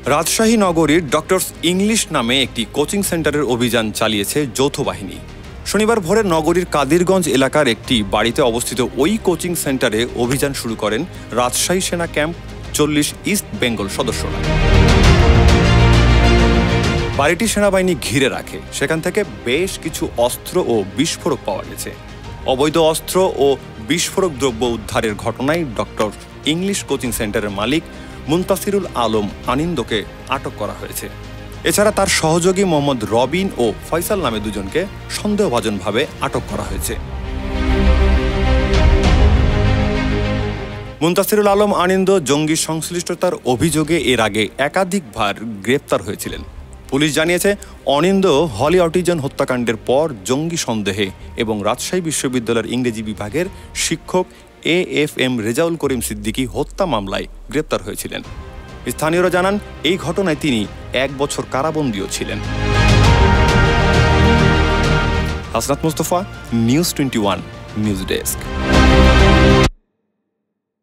রাজশাহী নগরীর doctors English নামে একটি কোচিং সেন্টারের অভিযান চালিয়েছে যৌথ বাহিনী। শনিবার ভোরে নগরীর কাদিরগঞ্জ এলাকার একটি বাড়িতে অবস্থিত ওই কোচিং সেন্টারে অভিযান শুরু করেন রাজশাহী সেনা ক্যাম্প 40 ইস্ট বেঙ্গল সদস্যরা। বাড়িটি সেনাবাহিনী ঘিরে রাখে। সেখান থেকে বেশ কিছু অস্ত্র ও বিস্ফোরক পাওয়া গেছে। অবৈধ অস্ত্র ও বিস্ফোরক দ্রব্য উদ্ধারের ঘটনায় ডক্টর ইংলিশ কোচিং সেন্টারের মালিক মুনতাসিরুল আলম আনিন্দকে আটক করা হয়েছে। এছাড়া তার সহযোগী মোহাম্মদ রবিন ও ফয়সাল নামে দুজনকে সন্দেহভাজনভাবে আটক করা হয়েছে। মুনতাসিরুল আলম আনিন্দ জঙ্গি সংশ্লিষ্টতার অভিযোগে এর আগে একাধিকবার গ্রেপ্তার হয়েছিলেন। পুলিশ জানিয়েছে, অনিন্দ হলি অটিজন হত্যাকাণ্ডের পর জঙ্গি সন্দেহে এবং রাজশাহী বিশ্ববিদ্যালয়ের ইংরেজি বিভাগের শিক্ষক AFM রেজাউল করিম সিদ্দিকী হত্যা মামলায় গ্রেপ্তার হয়েছিলেন। স্থানীয়রা জানান, এই ঘটনায় তিনি 1 বছর কারাবন্দীও ছিলেন। Hasnat Mustafa, news 21 news desk.